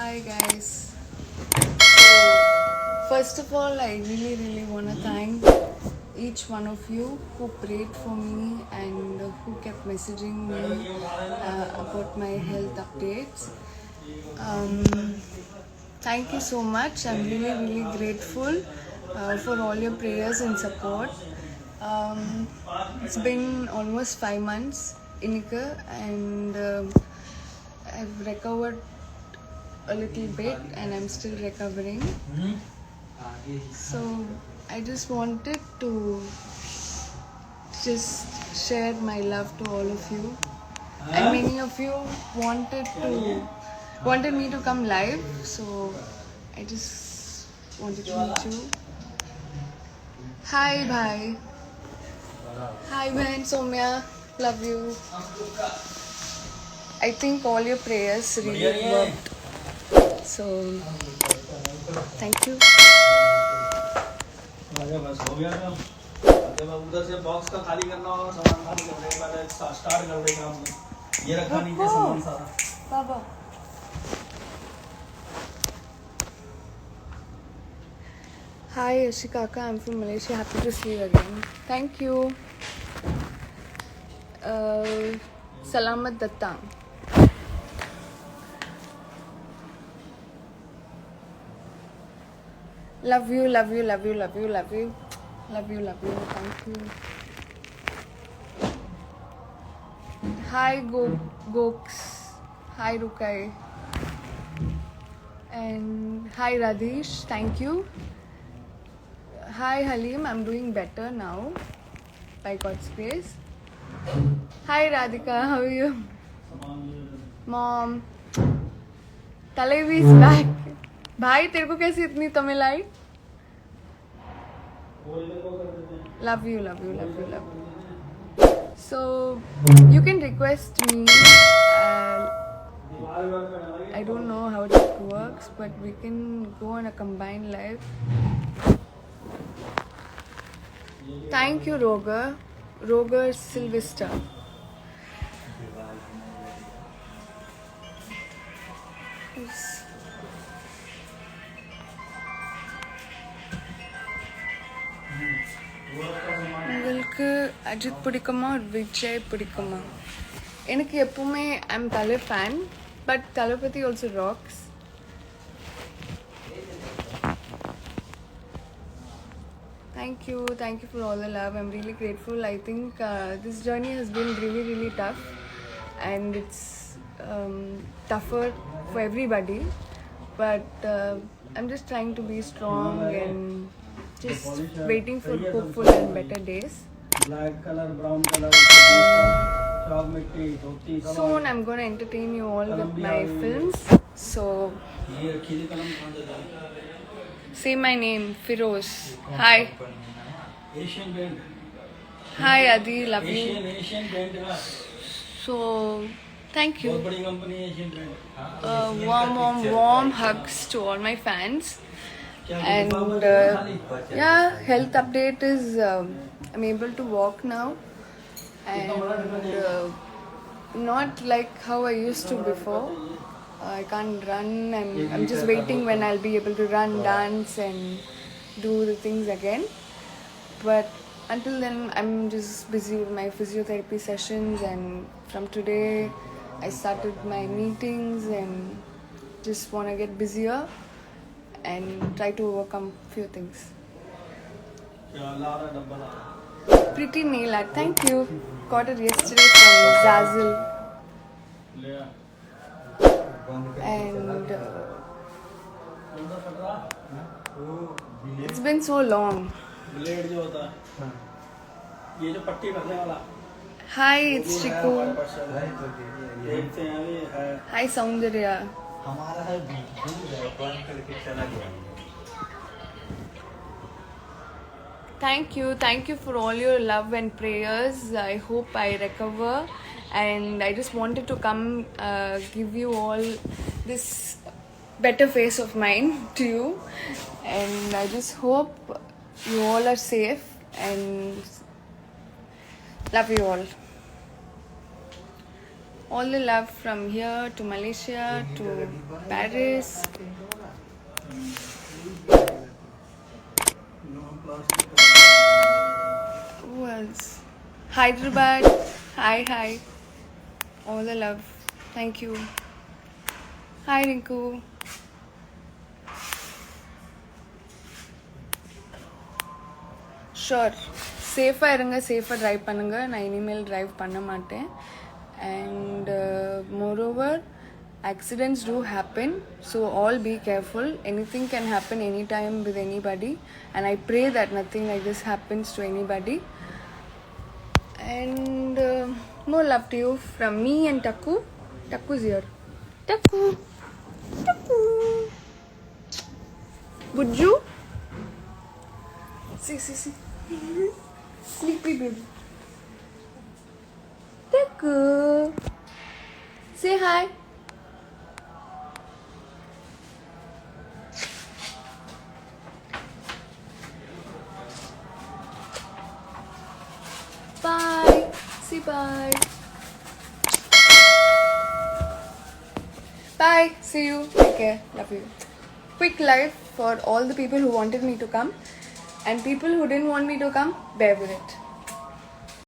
Hi guys. So first of all, I really want to thank each one of you who prayed for me and who kept messaging me about my health updates. Thank you so much. I'm really grateful for all your prayers and support. It's been almost 5 months, Inika, and I've recovered a little bit and I'm still recovering. So I just wanted to just share my love to all of you. And many of you wanted me to come live, so I just wanted to meet you. Hi bhai. Hi Ben Somya. Love you. I think all your prayers really worked. So thank you. बस हो गया काम। जब उधर से box का खाली करना और सामान खाली करने के बाद स्टार्ट कर दे काम। ये रखा नीचे सामान सारा। Baba. Hi Ashikaka, I'm from Malaysia. Happy to see you again. Thank you. Salamat datang. Love you. Thank you. Hi Goks. Hi Rukai. And hi Radhish. Thank you. Hi Halim. I'm doing better now. By God's grace. Hi Radhika. How are you? Mom. Talevi is back. भाई तेरे को कैसी इतनी तमिल आई? Love you. So you can request me. I don't know how it works, but we can go on a combined live. Thank you, Roger Sylvester. உங்களுக்கு அஜித் பிடிக்குமா விஜய் பிடிக்குமா? எனக்கு எப்பவுமே ஐம் தலை fan, but Thalapathy also rocks. Thank you for all the love. I'm really grateful. I think this journey has been really tough, and it's tougher for everybody, but I'm just trying to be strong and just waiting for hopeful and better days. Black color, brown color, chalk mitti, dhoti. Soon I'm going to entertain you all with my films. So say my name, Firoz. Hi. Asian Paint. Hi Adi, love you. Asian Paint का. So thank you. बहुत बड़ी company है Asian Paint. Warm hugs to all my fans. And health update is I'm able to walk now, and not like how I used to before. I can't run. I'm just waiting when I'll be able to run, dance, and do the things again. But until then, I'm just busy with my physiotherapy sessions, and from today, I started my meetings and just want to get busier and try to overcome few things. Pretty nail art, thank you. Got it yesterday from Zazzle. And it's been so long. Blade जो होता है ये जो पट्टी रखने वाला. Hi, it's Chiku. देखते हैं अभी है. Hi, Soundarya. हमारा है बंद करके चला गया. Thank you for all your love and prayers. I hope I recover, and I just wanted to come give you all this better face of mine to you, and I just hope you all are safe and love you all. All the love from here to Malaysia to Paris. Who else? Hyderabad. Hi. All the love. Thank you. Hi Rinku. Sure. Safer irunga, safer drive பண்ணுங்க. நான் இனிமேல் drive பண்ண மாட்டேன். And moreover, accidents do happen, so all be careful. Anything can happen anytime with anybody, and I pray that nothing like this happens to anybody. And more love to you from me and Taku. Taku's here. Taku. Buju. See. Sleepy baby. Taku. Say hi. Bye. Say bye. Bye. See you. Take care. Love you. Quick live for all the people who wanted me to come and people who didn't want me to come. Bear with it.